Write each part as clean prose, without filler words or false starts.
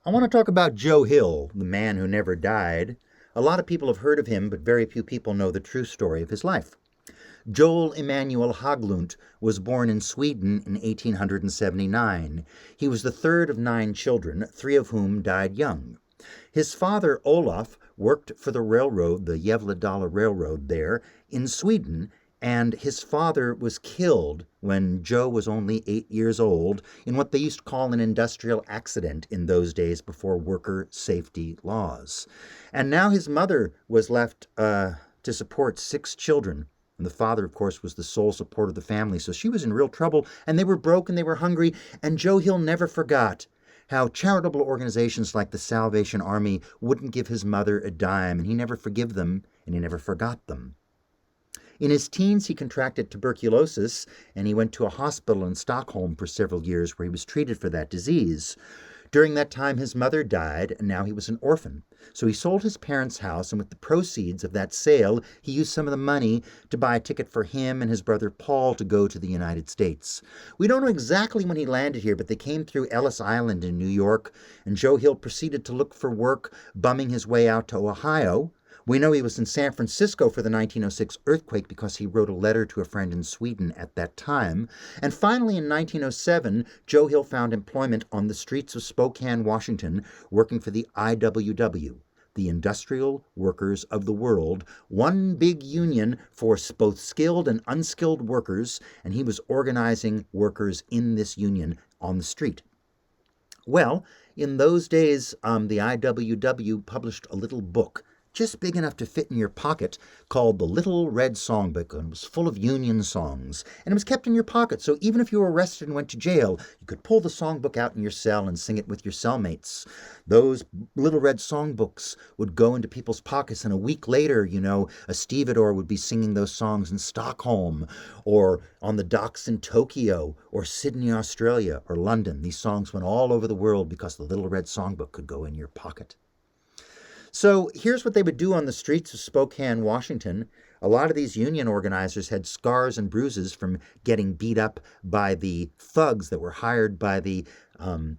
I want to talk about Joe Hill, the man who never died. A lot of people have heard of him, but very few people know the true story of his life. Joel Emmanuel Hägglund was born in Sweden in 1879. He was the third of 9 children, 3 of whom died young. His father, Olaf, worked for the railroad, the I.W.W. Railroad there in Sweden, and his father was killed when Joe was only 8 years old in what they used to call an industrial accident in those days before worker safety laws. And now his mother was left to support 6 children. And the father, of course, was the sole support of the family. So she was in real trouble, and they were broke and they were hungry. And Joe Hill never forgot how charitable organizations like the Salvation Army wouldn't give his mother a dime, and he never forgave them, and he never forgot them. In his teens, he contracted tuberculosis, and he went to a hospital in Stockholm for several years where he was treated for that disease. During that time, his mother died, and now he was an orphan. So he sold his parents' house, and with the proceeds of that sale, he used some of the money to buy a ticket for him and his brother Paul to go to the United States. We don't know exactly when he landed here, but they came through Ellis Island in New York, and Joe Hill proceeded to look for work, bumming his way out to Ohio. We know he was in San Francisco for the 1906 earthquake because he wrote a letter to a friend in Sweden at that time. And finally, in 1907, Joe Hill found employment on the streets of Spokane, Washington, working for the I.W.W., the Industrial Workers of the World, one big union for both skilled and unskilled workers, and he was organizing workers in this union on the street. Well, in those days, the I.W.W. published a little book just big enough to fit in your pocket, called the Little Red Songbook, and it was full of Union songs. And it was kept in your pocket, so even if you were arrested and went to jail, you could pull the songbook out in your cell and sing it with your cellmates. Those Little Red Songbooks would go into people's pockets, and a week later, a stevedore would be singing those songs in Stockholm, or on the docks in Tokyo, or Sydney, Australia, or London. These songs went all over the world because the Little Red Songbook could go in your pocket. So here's what they would do on the streets of Spokane, Washington. A lot of these union organizers had scars and bruises from getting beat up by the thugs that were hired by the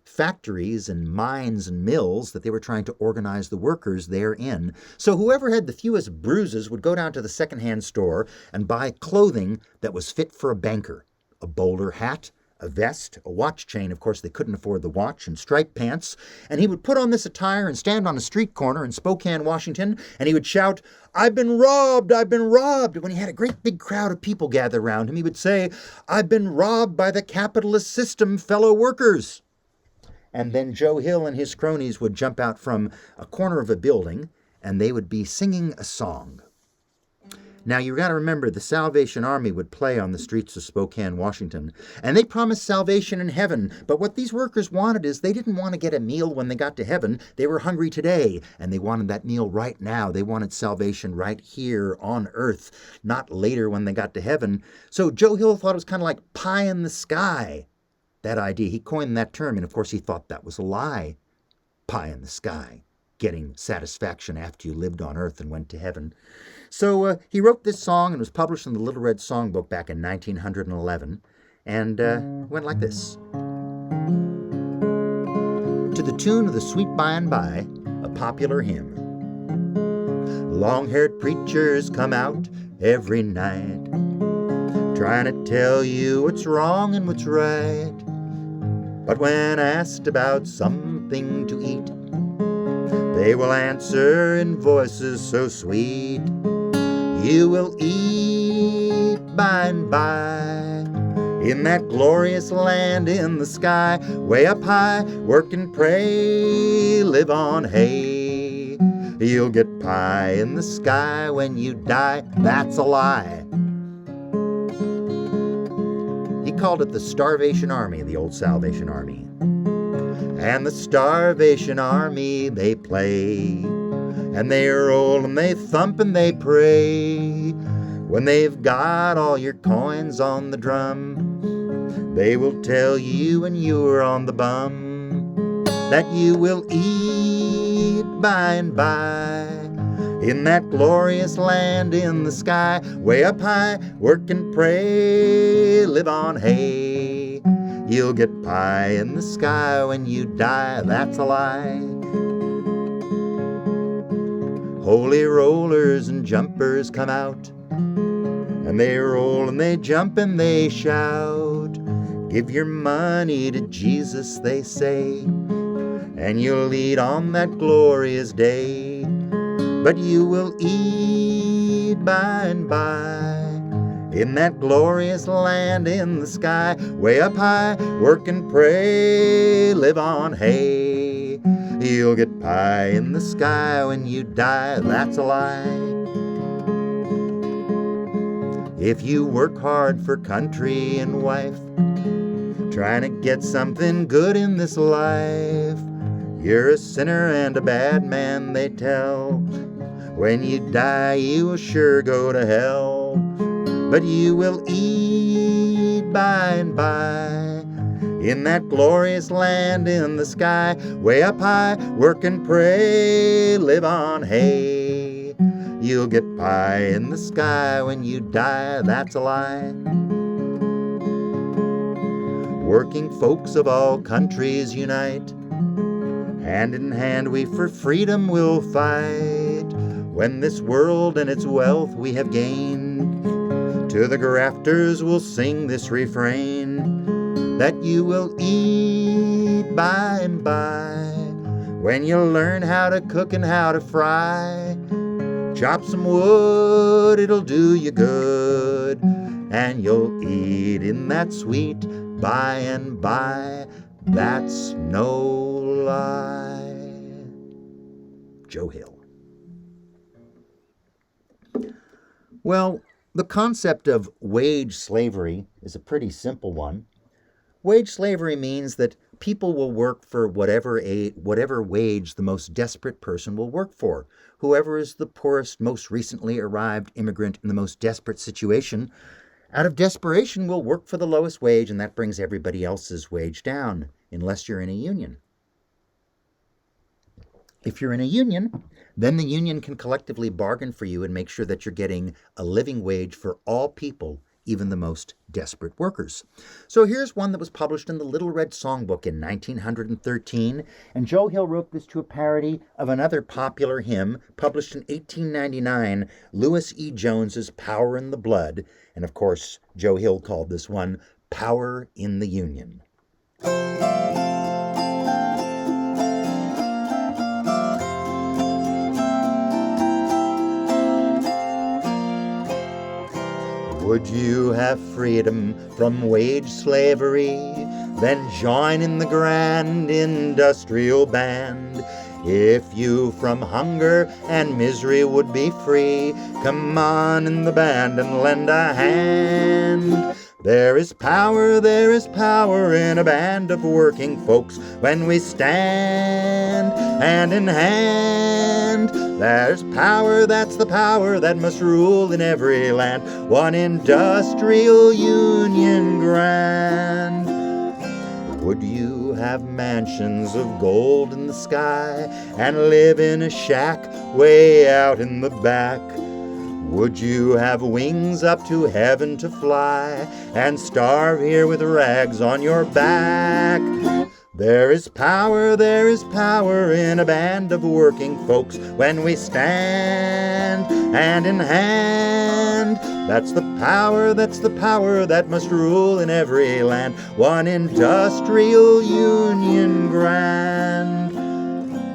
factories and mines and mills that they were trying to organize the workers therein. So whoever had the fewest bruises would go down to the secondhand store and buy clothing that was fit for a banker. A bowler hat, a vest, a watch chain. Of course, they couldn't afford the watch, and striped pants. And he would put on this attire and stand on a street corner in Spokane, Washington, and he would shout, "I've been robbed! I've been robbed!" When he had a great big crowd of people gather around him, he would say, "I've been robbed by the capitalist system, fellow workers." And then Joe Hill and his cronies would jump out from a corner of a building, and they would be singing a song. Now, you've got to remember, the Salvation Army would play on the streets of Spokane, Washington, and they promised salvation in heaven. But what these workers wanted is they didn't want to get a meal when they got to heaven. They were hungry today, and they wanted that meal right now. They wanted salvation right here on earth, not later when they got to heaven. So Joe Hill thought it was kind of like pie in the sky, that idea. He coined that term, and of course he thought that was a lie. Pie in the sky, getting satisfaction after you lived on earth and went to heaven. So he wrote this song and was published in the Little Red Songbook back in 1911, and went like this. To the tune of the Sweet By and By, a popular hymn. Long-haired preachers come out every night, trying to tell you what's wrong and what's right. But when asked about something to eat, they will answer in voices so sweet. You will eat by and by in that glorious land in the sky. Way up high, work and pray, live on hay. You'll get pie in the sky when you die. That's a lie. He called it the Starvation Army, the old Salvation Army. And the Starvation Army, they play, and they roll and they thump and they pray. When they've got all your coins on the drum, they will tell you when you're on the bum that you will eat by and by in that glorious land in the sky. Way up high, work and pray, live on hay. You'll get pie in the sky when you die, that's a lie. Holy rollers and jumpers come out, and they roll and they jump and they shout. Give your money to Jesus, they say, and you'll eat on that glorious day. But you will eat by and by in that glorious land in the sky. Way up high, work and pray, live on hay. You'll get pie in the sky when you die, that's a lie. If you work hard for country and wife, trying to get something good in this life, you're a sinner and a bad man, they tell. When you die, you will sure go to hell. But you will eat by and by in that glorious land in the sky. Way up high, work and pray, live on hay. You'll get pie in the sky when you die, that's a lie. Working folks of all countries unite. Hand in hand we for freedom will fight. When this world and its wealth we have gained, to the grafters we'll sing this refrain, that you will eat by and by, when you learn how to cook and how to fry. Chop some wood, it'll do you good, and you'll eat in that sweet by and by, that's no lie. Joe Hill. Well, the concept of wage slavery is a pretty simple one. Wage slavery means that people will work for whatever wage the most desperate person will work for. Whoever is the poorest, most recently arrived immigrant in the most desperate situation, out of desperation will work for the lowest wage, and that brings everybody else's wage down, unless you're in a union. If you're in a union, then the union can collectively bargain for you and make sure that you're getting a living wage for all people, even the most desperate workers. So here's one that was published in the Little Red Songbook in 1913, and Joe Hill wrote this to a parody of another popular hymn published in 1899, Louis E. Jones's Power in the Blood, and of course, Joe Hill called this one Power in the Union. Would you have freedom from wage slavery? Then join in the grand industrial band. If you from hunger and misery would be free, come on in the band and lend a hand. There is power in a band of working folks when we stand hand in hand. There's power, that's the power that must rule in every land. One industrial union grand. Would you have mansions of gold in the sky and live in a shack way out in the back? Would you have wings up to heaven to fly and starve here with rags on your back? There is power in a band of working folks when we stand hand in hand. That's the power that must rule in every land. One industrial union grand.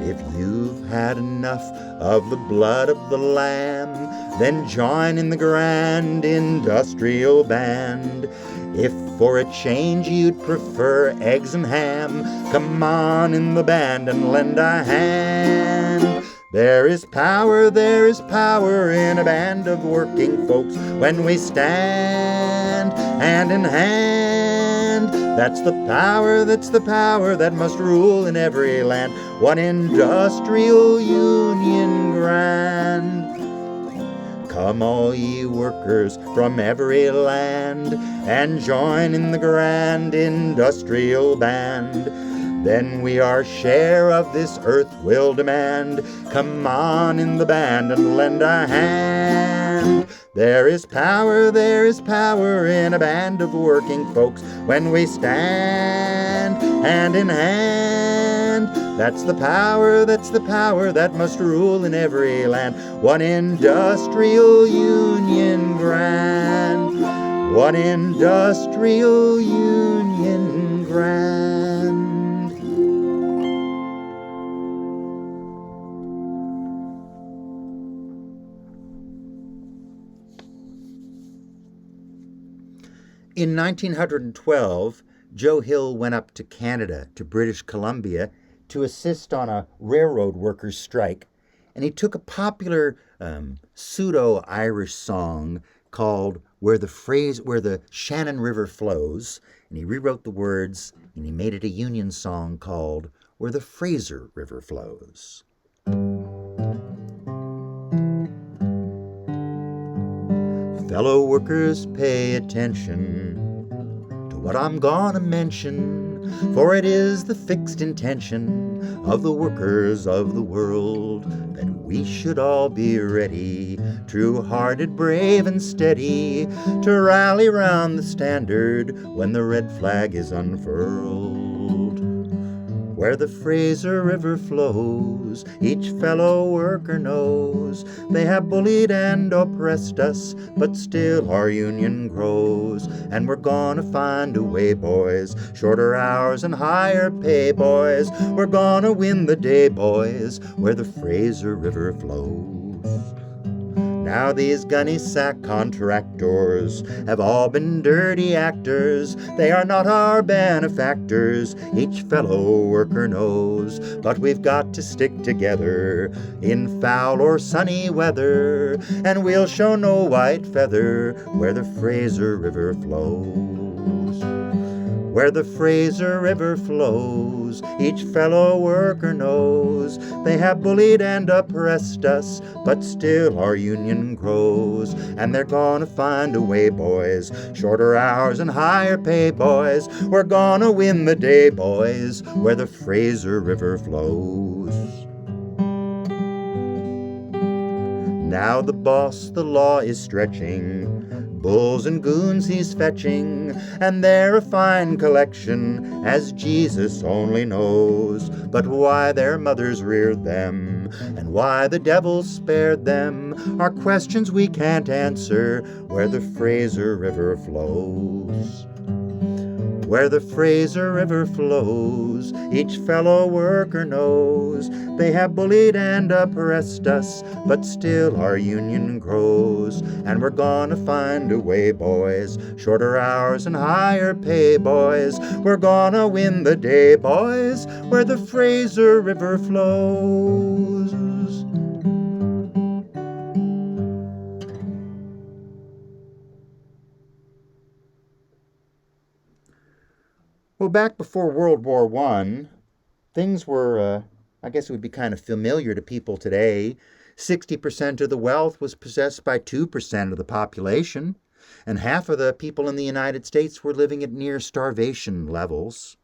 If you've had enough of the blood of the lamb, then join in the grand industrial band. If for a change you'd prefer eggs and ham, come on in the band and lend a hand. There is power in a band of working folks when we stand hand in hand. That's the power that must rule in every land. One industrial union grand. Come all ye workers from every land and join in the grand industrial band. then we our share of this earth will demand. Come on in the band and lend a hand. There is power in a band of working folks when we stand hand in hand. That's the power that must rule in every land. One industrial union grand. One industrial union grand. In 1912, Joe Hill went up to Canada, to British Columbia, to assist on a railroad workers' strike, and he took a popular pseudo-Irish song called Where the Shannon River Flows, and he rewrote the words, and he made it a Union song called Where the Fraser River Flows. Fellow workers, pay attention to what I'm gonna mention, for it is the fixed intention of the workers of the world that we should all be ready, true-hearted, brave, and steady, to rally round the standard when the red flag is unfurled. Where the Fraser River flows, each fellow worker knows they have bullied and oppressed us, but still our union grows. And we're gonna find a way, boys, shorter hours and higher pay, boys. We're gonna win the day, boys, where the Fraser River flows. Now these gunny sack contractors have all been dirty actors. They are not our benefactors, each fellow worker knows. But we've got to stick together in foul or sunny weather, and we'll show no white feather where the Fraser River flows. Where the Fraser River flows, each fellow worker knows they have bullied and oppressed us, but still our union grows. And they're gonna find a way, boys, shorter hours and higher pay, boys. We're gonna win the day, boys, where the Fraser River flows. Now the boss the law is stretching, bulls and goons he's fetching, and they're a fine collection, as Jesus only knows. But why their mothers reared them, and why the devil spared them, are questions we can't answer where the Fraser River flows. Where the Fraser River flows, each fellow worker knows they have bullied and oppressed us, but still our union grows. And we're gonna find a way, boys, shorter hours and higher pay, boys. We're gonna win the day, boys, where the Fraser River flows. Well, back before World War I, things were, I guess it would be kind of familiar to people today. 60% of the wealth was possessed by 2% of the population, and half of the people in the United States were living at near starvation levels.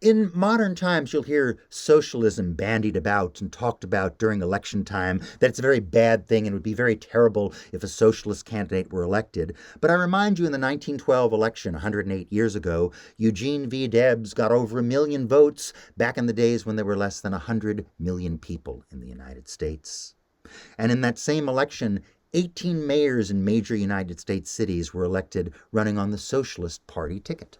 In modern times, you'll hear socialism bandied about and talked about during election time, that it's a very bad thing and it would be very terrible if a socialist candidate were elected. But I remind you, in the 1912 election, 108 years ago, Eugene V. Debs got over 1 million votes back in the days when there were less than 100 million people in the United States. And in that same election, 18 mayors in major United States cities were elected running on the Socialist Party ticket.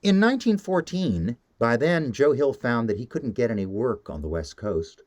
In 1914, by then, Joe Hill found that he couldn't get any work on the West Coast.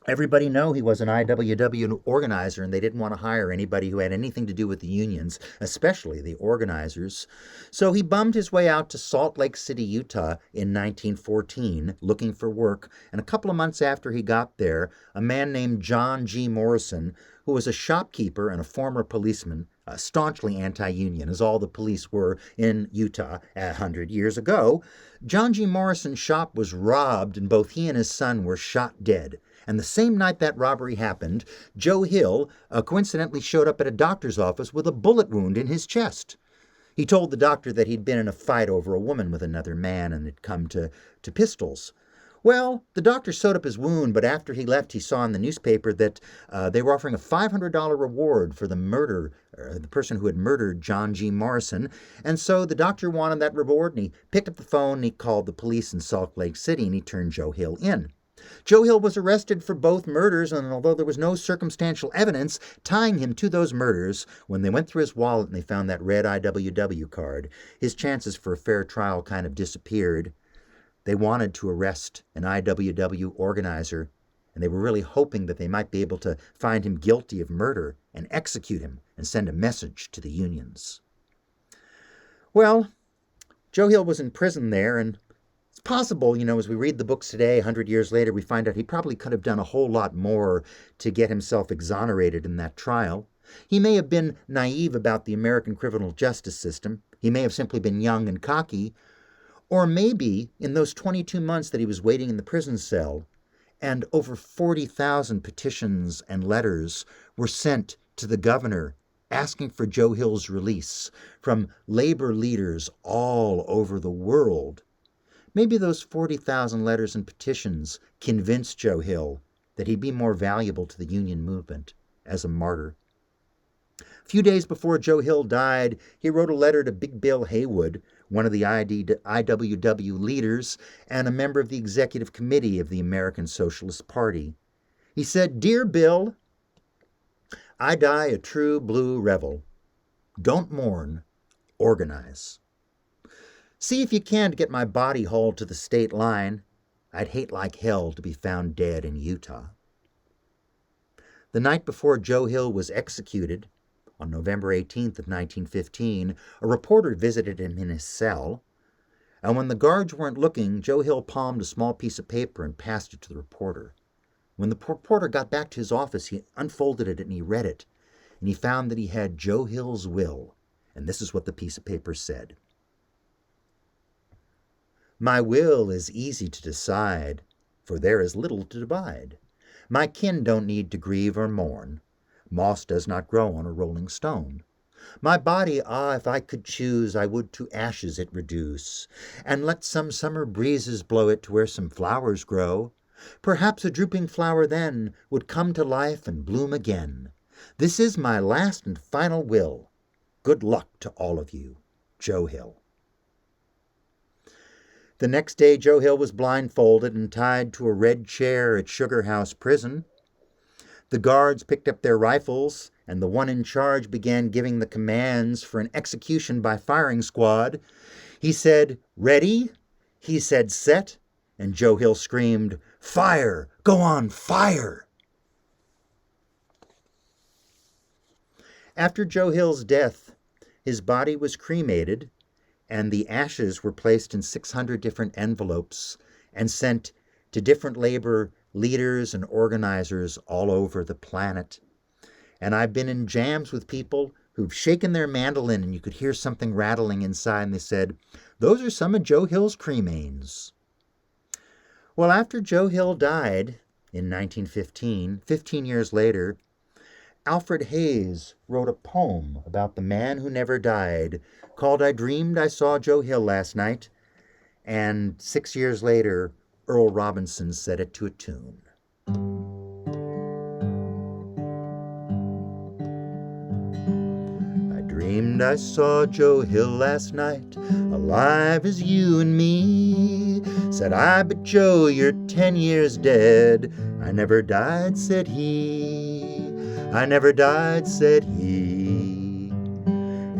Everybody knew he was an I.W.W. organizer, and they didn't want to hire anybody who had anything to do with the unions, especially the organizers. So he bummed his way out to Salt Lake City, Utah in 1914, looking for work. And a couple of months after he got there, a man named John G. Morrison, who was a shopkeeper and a former policeman, staunchly anti-union, as all the police were in Utah 100 years ago, John G. Morrison's shop was robbed, and both he and his son were shot dead. And the same night that robbery happened, Joe Hill coincidentally showed up at a doctor's office with a bullet wound in his chest. He told the doctor that he'd been in a fight over a woman with another man and had come to pistols. Well, the doctor sewed up his wound, but after he left, he saw in the newspaper that they were offering a $500 reward for the person who had murdered John G. Morrison. And so the doctor wanted that reward, and he picked up the phone, and he called the police in Salt Lake City, and he turned Joe Hill in. Joe Hill was arrested for both murders, and although there was no circumstantial evidence tying him to those murders, when they went through his wallet and they found that red I.W.W card, his chances for a fair trial kind of disappeared. They wanted to arrest an I.W.W organizer, and they were really hoping that they might be able to find him guilty of murder and execute him and send a message to the unions. Well, Joe Hill was in prison there, and it's possible, as we read the books today, 100 years later, we find out he probably could have done a whole lot more to get himself exonerated in that trial. He may have been naive about the American criminal justice system. He may have simply been young and cocky. Or maybe in those 22 months that he was waiting in the prison cell, and over 40,000 petitions and letters were sent to the governor asking for Joe Hill's release from labor leaders all over the world. Maybe those 40,000 letters and petitions convinced Joe Hill that he'd be more valuable to the union movement as a martyr. A few days before Joe Hill died, he wrote a letter to Big Bill Haywood, one of the I.W.W leaders and a member of the executive committee of the American Socialist Party. He said, "Dear Bill, I die a true blue rebel. Don't mourn, organize. See if you can get my body hauled to the state line. I'd hate like hell to be found dead in Utah." The night before Joe Hill was executed, on November 18th of 1915, a reporter visited him in his cell, and when the guards weren't looking, Joe Hill palmed a small piece of paper and passed it to the reporter. When the reporter got back to his office, he unfolded it and he read it, and he found that he had Joe Hill's will, and this is what the piece of paper said. "My will is easy to decide, for there is little to divide. My kin don't need to grieve or mourn. Moss does not grow on a rolling stone. My body, if I could choose, I would to ashes it reduce, and let some summer breezes blow it to where some flowers grow. Perhaps a drooping flower then would come to life and bloom again. This is my last and final will. Good luck to all of you. Joe Hill." The next day, Joe Hill was blindfolded and tied to a red chair at Sugar House Prison. The guards picked up their rifles, and the one in charge began giving the commands for an execution by firing squad. He said, "Ready?" He said, "Set," and Joe Hill screamed, "Fire! Go on, fire!" After Joe Hill's death, his body was cremated, and the ashes were placed in 600 different envelopes and sent to different labor leaders and organizers all over the planet. And I've been in jams with people who've shaken their mandolin and you could hear something rattling inside, and they said, "Those are some of Joe Hill's cremains." Well, after Joe Hill died in 1915, 15 years later, Alfred Hayes wrote a poem about the man who never died called "I Dreamed I Saw Joe Hill Last Night," and 6 years later, Earl Robinson set it to a tune. I dreamed I saw Joe Hill last night, alive as you and me. Said I, "But Joe, you're 10 years dead." "I never died," said he. "I never died," said he.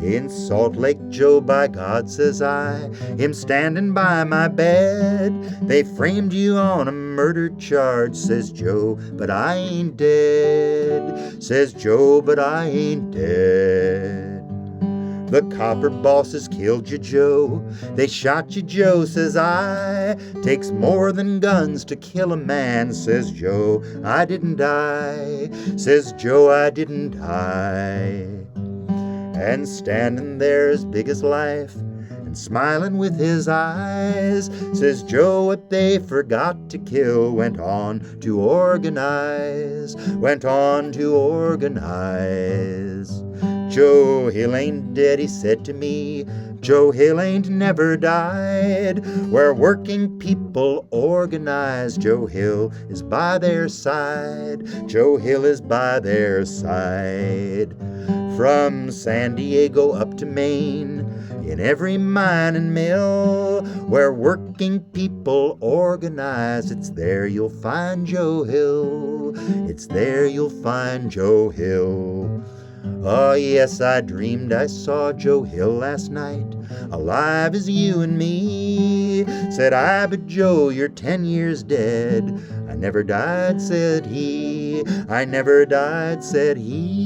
"In Salt Lake, Joe, by God, says I, him standing by my bed. They framed you on a murder charge," says Joe, "but I ain't dead." Says Joe, "But I ain't dead. The copper bosses killed you, Joe. They shot you, Joe," says I. "Takes more than guns to kill a man," says Joe. "I didn't die," says Joe, "I didn't die." And standing there as big as life and smiling with his eyes, says Joe, "What they forgot to kill went on to organize, went on to organize." Joe Hill ain't dead, he said to me. Joe Hill ain't never died. Where working people organize, Joe Hill is by their side. Joe Hill is by their side. From San Diego up to Maine, in every mine and mill, where working people organize, it's there you'll find Joe Hill. It's there you'll find Joe Hill. Oh yes, I dreamed I saw Joe Hill last night, alive as you and me. Said I, but Joe, you're 10 years dead. I never died, said he. I never died, said he.